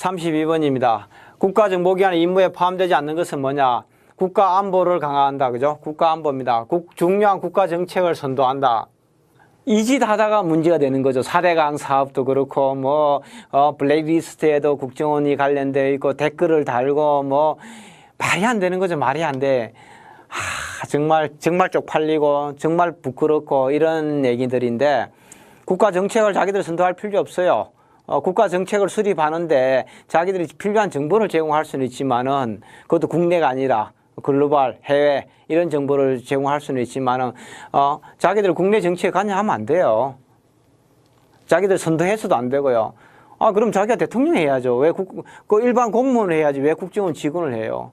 32번입니다. 국가정보기관의 임무에 포함되지 않는 것은 뭐냐? 국가안보를 강화한다. 그죠? 국가안보입니다. 중요한 국가정책을 선도한다. 이 짓 하다가 문제가 되는 거죠. 4대강 사업도 그렇고, 블랙리스트에도 국정원이 관련되어 있고, 댓글을 달고, 말이 안 되는 거죠. 말이 안 돼. 정말 쪽팔리고, 정말 부끄럽고, 이런 얘기들인데, 국가정책을 자기들 선도할 필요 없어요. 국가정책을 수립하는데 자기들이 필요한 정보를 제공할 수는 있지만은, 그것도 국내가 아니라 글로벌, 해외, 이런 정보를 제공할 수는 있지만은, 자기들 국내 정치에 관여하면 안 돼요. 자기들 선도해서도 안 되고요. 그럼 자기가 대통령 해야죠. 왜 일반 공무원을 해야지. 왜 국정원 직원을 해요?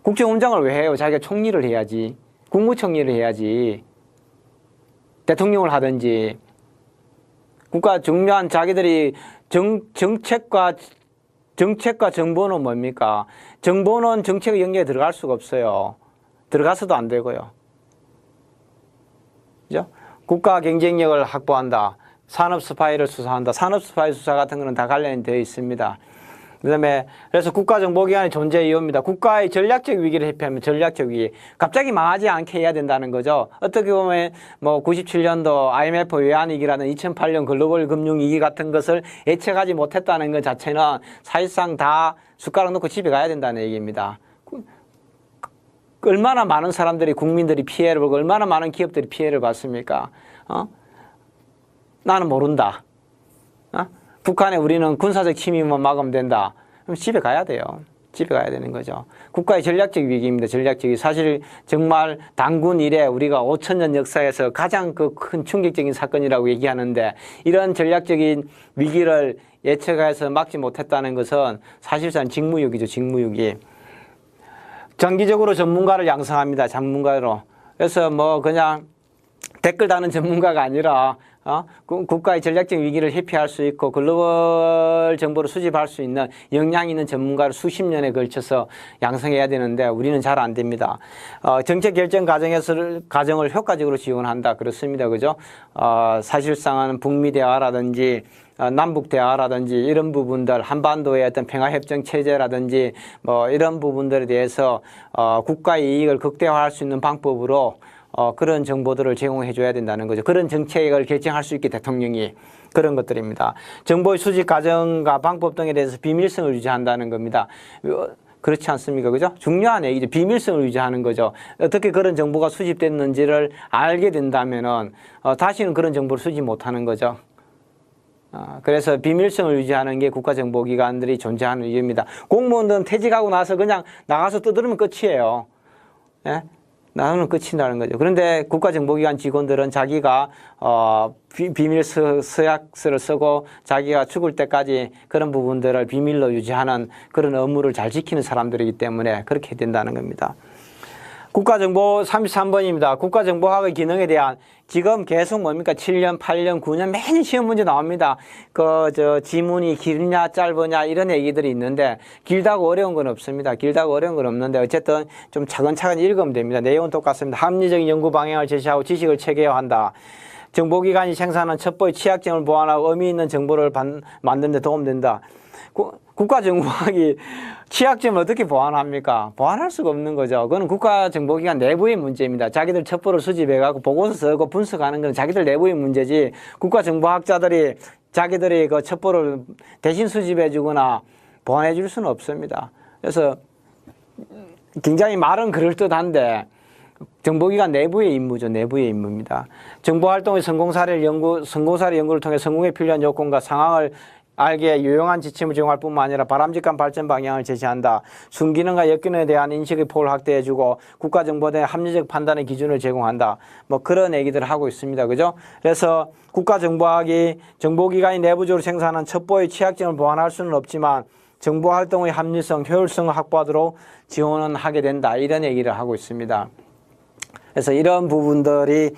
국정원장을 왜 해요? 자기가 총리를 해야지. 국무총리를 해야지. 대통령을 하든지. 국가 중요한 자기들이 정책과 정보는 뭡니까? 정보는 정책의 영역에 들어갈 수가 없어요. 들어가서도 안 되고요. 그죠? 국가 경쟁력을 확보한다. 산업 스파이를 수사한다. 산업 스파이 수사 같은 거는 다 관련이 되어 있습니다. 그래서 국가정보기관의 존재 이유입니다. 국가의 전략적 위기를 회피하면 전략적 위기. 갑자기 망하지 않게 해야 된다는 거죠. 어떻게 보면 97년도 IMF 외환위기라는 2008년 글로벌 금융위기 같은 것을 예측하지 못했다는 것 자체는 사실상 다 숟가락 놓고 집에 가야 된다는 얘기입니다. 얼마나 많은 사람들이, 국민들이 피해를 보고 얼마나 많은 기업들이 피해를 받습니까? 나는 모른다. 북한에 우리는 군사적 침입만 막으면 된다. 그럼 집에 가야 돼요. 집에 가야 되는 거죠. 국가의 전략적 위기입니다. 전략적 위기. 사실 정말 단군 이래 우리가 5,000년 역사에서 가장 큰 충격적인 사건이라고 얘기하는데, 이런 전략적인 위기를 예측해서 막지 못했다는 것은 사실상 직무유기죠. 직무유기. 정기적으로 전문가를 양성합니다. 전문가로. 그래서 그냥 댓글 다는 전문가가 아니라 국가의 전략적 위기를 회피할 수 있고 글로벌 정보를 수집할 수 있는 역량 있는 전문가를 수십 년에 걸쳐서 양성해야 되는데 우리는 잘 안 됩니다. 정책 결정 과정을 효과적으로 지원한다. 그렇습니다. 그죠? 사실상은 북미 대화라든지 남북 대화라든지 이런 부분들, 한반도의 어떤 평화협정 체제라든지 이런 부분들에 대해서 국가의 이익을 극대화할 수 있는 방법으로 그런 정보들을 제공해 줘야 된다는 거죠. 그런 정책을 결정할 수 있게 대통령이, 그런 것들입니다. 정보의 수집 과정과 방법 등에 대해서 비밀성을 유지한다는 겁니다. 그렇지 않습니까? 그죠? 중요한 얘기죠. 비밀성을 유지하는 거죠. 어떻게 그런 정보가 수집됐는지를 알게 된다면은 다시는 그런 정보를 수집 못하는 거죠. 그래서 비밀성을 유지하는 게 국가정보기관들이 존재하는 이유입니다. 공무원들은 퇴직하고 나서 그냥 나가서 떠들면 끝이에요. 예? 나는 끝이라는 거죠. 그런데 국가정보기관 직원들은 자기가 비밀 서약서를 쓰고 자기가 죽을 때까지 그런 부분들을 비밀로 유지하는 그런 업무를 잘 지키는 사람들이기 때문에 그렇게 된다는 겁니다. 국가정보 33번입니다. 국가정보학의 기능에 대한, 지금 계속 7년, 8년, 9년 매년 시험 문제 나옵니다. 지문이 길냐 짧으냐 이런 얘기들이 있는데, 길다고 어려운 건 없습니다. 길다고 어려운 건 없는데 어쨌든 좀 차근차근 읽으면 됩니다. 내용은 똑같습니다. 합리적인 연구 방향을 제시하고 지식을 체계화한다. 정보기관이 생산하는 첩보의 취약점을 보완하고 의미 있는 정보를 만드는 데 도움된다. 국가정보학이 취약점을 어떻게 보완합니까? 보완할 수가 없는 거죠. 그건 국가정보기관 내부의 문제입니다. 자기들 첩보를 수집해가지고 보고서 쓰고 분석하는 건 자기들 내부의 문제지, 국가정보학자들이 자기들이 그 첩보를 대신 수집해주거나 보완해줄 수는 없습니다. 그래서 굉장히 말은 그럴듯한데 정보기관 내부의 임무죠. 내부의 임무입니다. 정보활동의 성공 사례 연구를 통해 성공에 필요한 요건과 상황을 알게 유용한 지침을 제공할 뿐만 아니라 바람직한 발전 방향을 제시한다. 순기능과 역기능에 대한 인식의 폭을 확대해주고 국가정보에 대한 합리적 판단의 기준을 제공한다. 그런 얘기들을 하고 있습니다. 그죠? 그래서 국가정보학이 정보기관이 내부적으로 생산한 첩보의 취약점을 보완할 수는 없지만 정보활동의 합리성, 효율성을 확보하도록 지원은 하게 된다. 이런 얘기를 하고 있습니다. 그래서 이런 부분들이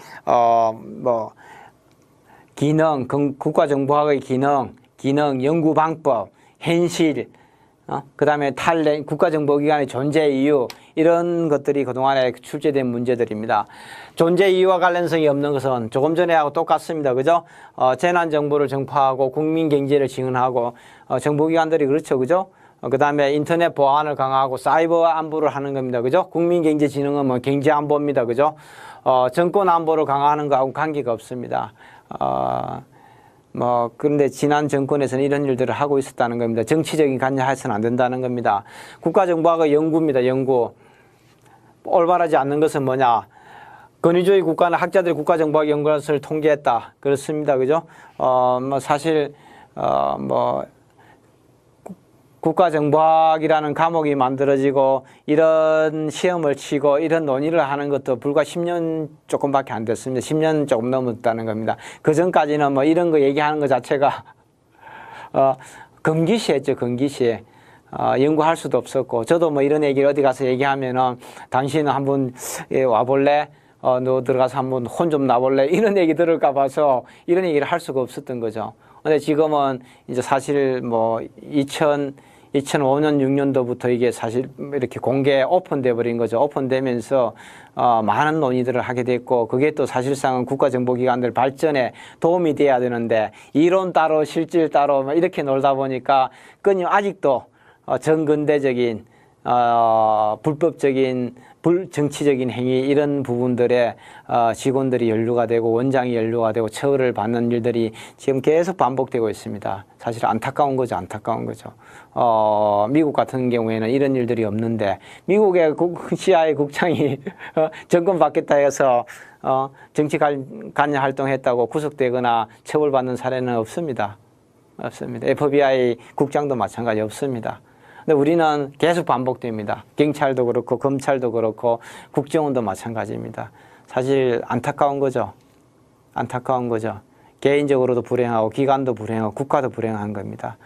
기능, 국가정보학의 기능, 연구 방법, 현실, 그 다음에 탈레, 국가정보기관의 존재 이유, 이런 것들이 그동안에 출제된 문제들입니다. 존재 이유와 관련성이 없는 것은 조금 전에 하고 똑같습니다. 그죠? 재난정보를 정파하고 국민경제를 지원하고, 정보기관들이 그렇죠. 그죠? 그 다음에 인터넷 보안을 강화하고 사이버 안보를 하는 겁니다. 그죠? 국민경제진흥은 뭐 경제안보입니다. 그죠? 정권 안보를 강화하는 거하고 관계가 없습니다. 그런데 지난 정권에서는 이런 일들을 하고 있었다는 겁니다. 정치적인 관여해서는 안 된다는 겁니다. 국가정보학의 연구입니다. 연구. 올바르지 않는 것은 뭐냐? 권위주의 국가는 학자들이 국가정보학 연구를 통계했다. 그렇습니다. 그죠? 사실, 국가정보학이라는 과목이 만들어지고 이런 시험을 치고 이런 논의를 하는 것도 불과 10년 조금밖에 안 됐습니다. 10년 조금 넘었다는 겁니다. 그 전까지는 뭐 이런 거 얘기하는 것 자체가 금기시했죠. 금기시. 연구할 수도 없었고, 저도 뭐 이런 얘기를 어디 가서 얘기하면은 당신은 한번 와볼래? 너 들어가서 한번 혼 좀 나볼래? 이런 얘기 들을까 봐서 이런 얘기를 할 수가 없었던 거죠. 근데 지금은 이제 사실 뭐 2005년, 6년도부터 이게 사실 이렇게 공개 오픈돼 버린 거죠. 오픈되면서 많은 논의들을 하게 됐고, 그게 또 사실상은 국가정보기관들 발전에 도움이 돼야 되는데, 이론 따로 실질 따로 막 이렇게 놀다 보니까 아직도 정근대적인 불법적인 불정치적인 행위, 이런 부분들에 직원들이 연루가 되고 원장이 연루가 되고 처벌을 받는 일들이 지금 계속 반복되고 있습니다. 사실 안타까운 거죠. 안타까운 거죠. 미국 같은 경우에는 이런 일들이 없는데, 미국의 CIA 국장이 정권 받겠다 해서 정치 관여 활동했다고 구속되거나 처벌받는 사례는 없습니다. 없습니다. FBI 국장도 마찬가지 없습니다. 근데 우리는 계속 반복됩니다. 경찰도 그렇고 검찰도 그렇고 국정원도 마찬가지입니다. 사실 안타까운 거죠. 안타까운 거죠. 개인적으로도 불행하고 기관도 불행하고 국가도 불행한 겁니다.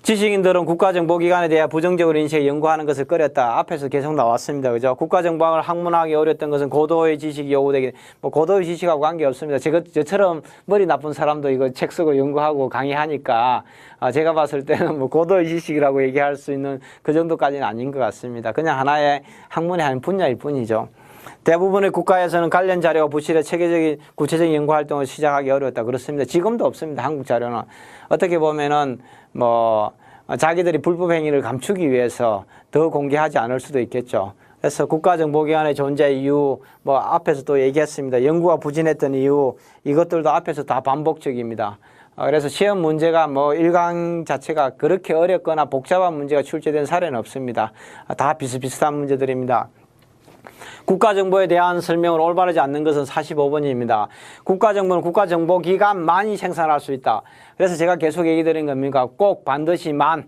지식인들은 국가정보기관에 대해 부정적으로 인식해 연구하는 것을 꺼렸다. 앞에서 계속 나왔습니다. 그죠? 국가정보학을 학문하기 어렸던 것은 고도의 지식이 요구되기, 고도의 지식하고 관계없습니다. 저처럼 머리 나쁜 사람도 이거 책 쓰고 연구하고 강의하니까, 제가 봤을 때는 뭐 고도의 지식이라고 얘기할 수 있는 그 정도까지는 아닌 것 같습니다. 그냥 하나의 학문의 한 분야일 뿐이죠. 대부분의 국가에서는 관련 자료가 부실해 체계적인 구체적인 연구 활동을 시작하기 어려웠다. 그렇습니다. 지금도 없습니다. 한국 자료는. 어떻게 보면은 자기들이 불법 행위를 감추기 위해서 더 공개하지 않을 수도 있겠죠. 그래서 국가정보기관의 존재 이유, 앞에서 또 얘기했습니다. 연구가 부진했던 이유, 이것들도 앞에서 다 반복적입니다. 그래서 시험 문제가 1강 자체가 그렇게 어렵거나 복잡한 문제가 출제된 사례는 없습니다. 다 비슷비슷한 문제들입니다. 국가정보에 대한 설명을 올바르지 않는 것은 45번입니다. 국가정보는 국가정보기관만이 생산할 수 있다. 그래서 제가 계속 얘기 드린 겁니까? 꼭, 반드시, 만,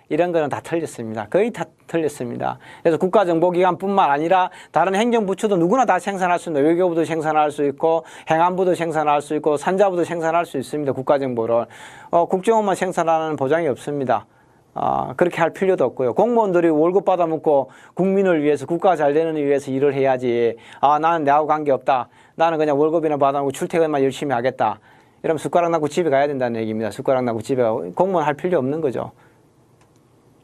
이런 거는 다 틀렸습니다. 거의 다 틀렸습니다. 그래서 국가정보기관뿐만 아니라 다른 행정부처도 누구나 다 생산할 수 있는, 외교부도 생산할 수 있고 행안부도 생산할 수 있고 산자부도 생산할 수 있습니다. 국가정보를. 국정원만 생산하는 보장이 없습니다. 그렇게 할 필요도 없고요. 공무원들이 월급 받아먹고 국민을 위해서, 국가가 잘 되는 위해서 일을 해야지. 나는 내하고 관계없다. 나는 그냥 월급이나 받아먹고 출퇴근만 열심히 하겠다. 이러면 숟가락 놔고 집에 가야 된다는 얘기입니다. 숟가락 놔고 집에 가고. 공무원 할 필요 없는 거죠.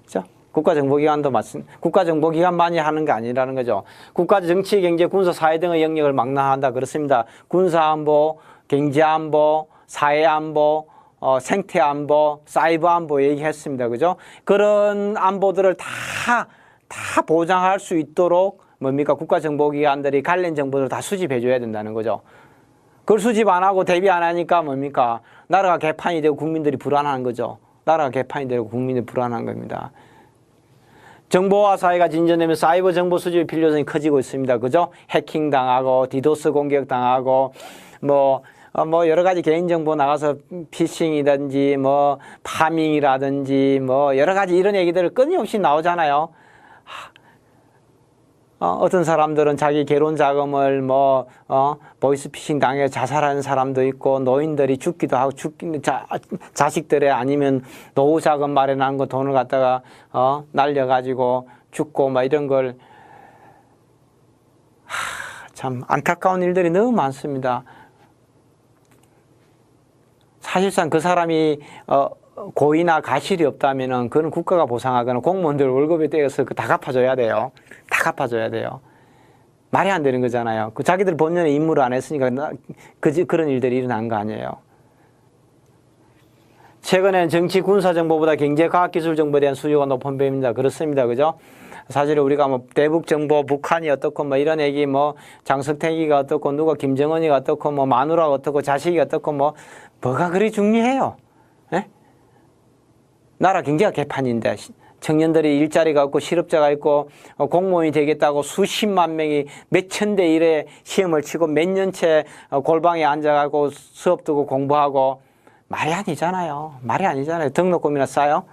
그죠? 국가정보기관만이 하는 게 아니라는 거죠. 국가 정치, 경제, 군사, 사회 등의 영역을 망라한다. 그렇습니다. 군사안보, 경제안보, 사회안보, 생태안보, 사이버안보 얘기했습니다. 그죠? 그런 안보들을 다 보장할 수 있도록 국가정보기관들이 관련 정보를 다 수집해줘야 된다는 거죠. 그걸 수집 안 하고 대비 안 하니까 나라가 개판이 되고 국민들이 불안한 거죠. 나라가 개판이 되고 국민들이 불안한 겁니다. 정보화 사회가 진전되면 사이버 정보 수집의 필요성이 커지고 있습니다. 그죠? 해킹 당하고, 디도스 공격 당하고, 여러 가지 개인정보 나가서 피싱이든지, 파밍이라든지, 여러 가지 이런 얘기들을 끊임없이 나오잖아요. 어떤 사람들은 자기 결혼 자금을 보이스피싱 당해 자살하는 사람도 있고, 노인들이 죽기도 하고, 자식들의 아니면 노후 자금 마련한 거 돈을 갖다가, 날려가지고 죽고, 이런 걸, 참 안타까운 일들이 너무 많습니다. 사실상 그 사람이 고의나 가실이 없다면은 그건 국가가 보상하거나 공무원들 월급에 떼어서 다 갚아줘야 돼요. 다 갚아줘야 돼요. 말이 안 되는 거잖아요. 그 자기들 본연의 임무를 안 했으니까 그런 일들이 일어난 거 아니에요. 최근에는 정치, 군사 정보보다 경제, 과학, 기술 정보에 대한 수요가 높은 편입니다. 그렇습니다. 그죠? 사실 우리가 뭐 대북 정보, 북한이 어떻고 뭐 이런 얘기 뭐 장석택이가 어떻고 누가 김정은이가 어떻고 뭐 마누라가 어떻고 자식이 어떻고 뭐가 그리 중요해요. 예? 나라 경제가 개판인데 청년들이 일자리가 없고 실업자가 있고 공무원이 되겠다고 수십만 명이 몇천 대 1에 시험을 치고 몇 년째 골방에 앉아가고 수업 듣고 공부하고 말이 아니잖아요. 말이 아니잖아요. 등록금이나 싸요?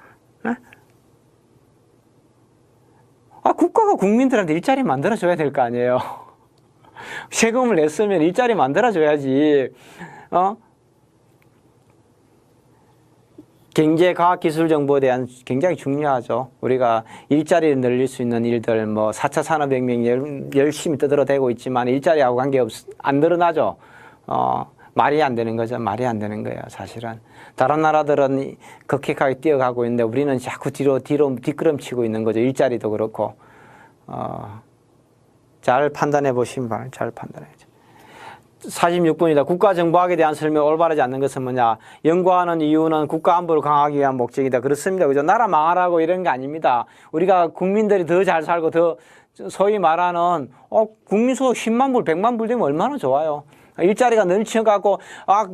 네? 국가가 국민들한테 일자리 만들어줘야 될 거 아니에요. 세금을 냈으면 일자리 만들어줘야지. 경제, 과학, 기술 정보에 대한 굉장히 중요하죠. 우리가 일자리를 늘릴 수 있는 일들, 4차 산업혁명 열심히 떠들어대고 있지만 일자리하고 안 늘어나죠. 말이 안 되는 거죠. 말이 안 되는 거예요, 사실은. 다른 나라들은 급격하게 뛰어가고 있는데 우리는 자꾸 뒤로 뒷걸음치고 있는 거죠. 일자리도 그렇고. 잘 판단해 보시면 봐요. 잘 판단해야죠. 46분이다. 국가정보학에 대한 설명이 올바르지 않는 것은 뭐냐? 연구하는 이유는 국가안보를 강화하기 위한 목적이다. 그렇습니다. 그죠? 나라 망하라고 이런 게 아닙니다. 우리가 국민들이 더 잘 살고 더 소위 말하는 국민 소득 10만 불, 100만 불 되면 얼마나 좋아요. 일자리가 넘쳐가고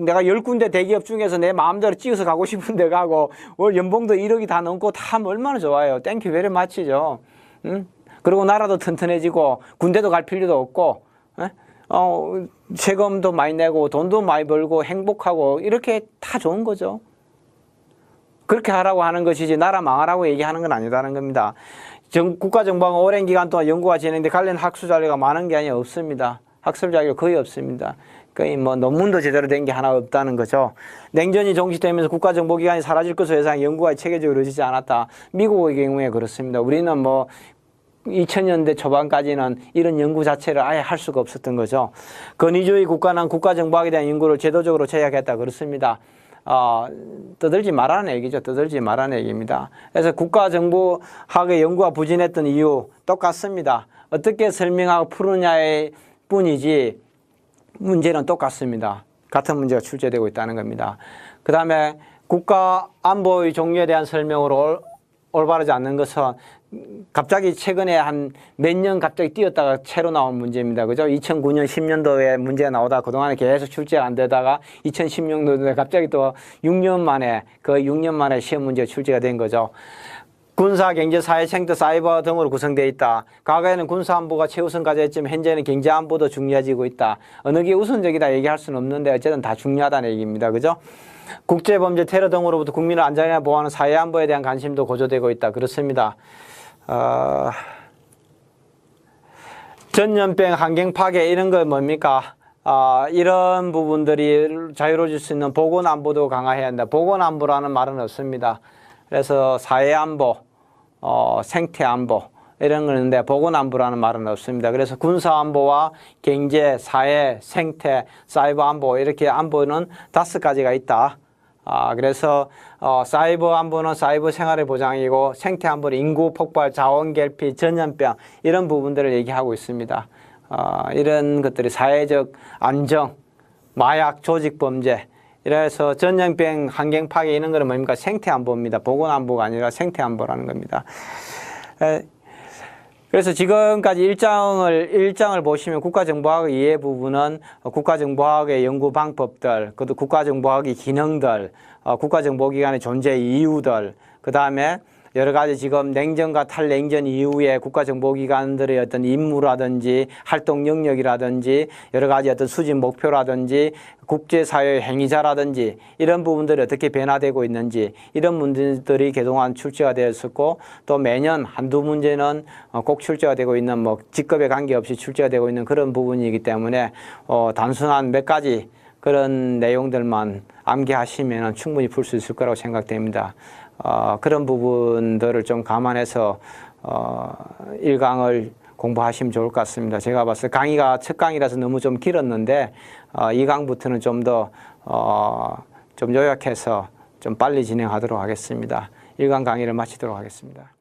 내가 10군데 대기업 중에서 내 마음대로 찍어서 가고 싶은 데 가고 월 연봉도 1억이 다 넘고 다 하면 얼마나 좋아요. 땡큐 베리 마치죠. 그리고 나라도 튼튼해지고 군대도 갈 필요도 없고 세금도 많이 내고 돈도 많이 벌고 행복하고 이렇게 다 좋은 거죠. 그렇게 하라고 하는 것이지 나라 망하라고 얘기하는 건 아니다는 겁니다. 국가정보가 오랜 기간 동안 연구가 진행돼 관련 학술 자료가 많은 게 아니라 없습니다. 학술 자료가 거의 없습니다. 거의 논문도 제대로 된 게 하나 없다는 거죠. 냉전이 종식되면서 국가정보기관이 사라질 것으로 예상 연구가 체계적으로 이루어지지 않았다. 미국의 경우에 그렇습니다. 우리는 2000년대 초반까지는 이런 연구 자체를 아예 할 수가 없었던 거죠. 권위주의 국가는 국가정보학에 대한 연구를 제도적으로 제약했다. 그렇습니다. 떠들지 말라는 얘기죠. 떠들지 말라는 얘기입니다. 그래서 국가정보학의 연구가 부진했던 이유 똑같습니다. 어떻게 설명하고 푸느냐의 뿐이지 문제는 똑같습니다. 같은 문제가 출제되고 있다는 겁니다. 그 다음에 국가안보의 종류에 대한 설명으로 올바르지 않는 것은 갑자기 최근에 한 몇 년 갑자기 뛰었다가 새로 나온 문제입니다. 그죠? 2009년, 10년도에 문제가 나오다 그동안에 계속 출제가 안 되다가 2016년도에 갑자기 또 6년 만에, 거의 6년 만에 시험 문제가 출제가 된 거죠. 군사, 경제, 사회, 생태, 사이버 등으로 구성되어 있다. 과거에는 군사안보가 최우선 과제였지만 현재는 경제안보도 중요해지고 있다. 어느 게 우선적이다 얘기할 수는 없는데 어쨌든 다 중요하다는 얘기입니다. 그죠? 국제범죄, 테러 등으로부터 국민을 안전하게 보호하는 사회안보에 대한 관심도 고조되고 있다. 그렇습니다. 전염병, 환경 파괴 이런 거 뭡니까? 이런 부분들이 자유로워질 수 있는 보건안보도 강화해야 한다. 보건안보라는 말은 없습니다. 그래서 사회안보, 생태안보 이런 거는데 보건안보라는 말은 없습니다. 그래서 군사안보와 경제, 사회, 생태, 사이버안보 이렇게 안보는 5가지가 있다. 그래서 사이버 안보는 사이버 생활의 보장이고 생태 안보는 인구 폭발, 자원 결핍, 전염병 이런 부분들을 얘기하고 있습니다. 이런 것들이 사회적 안정, 마약, 조직 범죄 이래서 전염병, 환경 파괴 이런 거는 뭡니까? 생태 안보입니다. 보건 안보가 아니라 생태 안보라는 겁니다. 그래서 지금까지 일장을 보시면 국가정보학의 이해 부분은 국가정보학의 연구 방법들, 그것도 국가정보학의 기능들, 국가정보기관의 존재 이유들, 그 다음에 여러 가지 지금 냉전과 탈냉전 이후에 국가정보기관들의 어떤 임무라든지 활동 영역이라든지 여러 가지 어떤 수집 목표라든지 국제사회 행위자라든지 이런 부분들이 어떻게 변화되고 있는지 이런 문제들이 그동안 출제가 되었었고 또 매년 한두 문제는 꼭 출제가 되고 있는 직급에 관계없이 출제가 되고 있는 그런 부분이기 때문에 단순한 몇 가지 그런 내용들만 암기하시면 충분히 풀 수 있을 거라고 생각됩니다. 그런 부분들을 좀 감안해서 1강을 공부하시면 좋을 것 같습니다. 제가 봤을 때 강의가 첫 강의라서 너무 좀 길었는데 2강부터는 좀 더 좀 요약해서 좀 빨리 진행하도록 하겠습니다. 일간 강의를 마치도록 하겠습니다.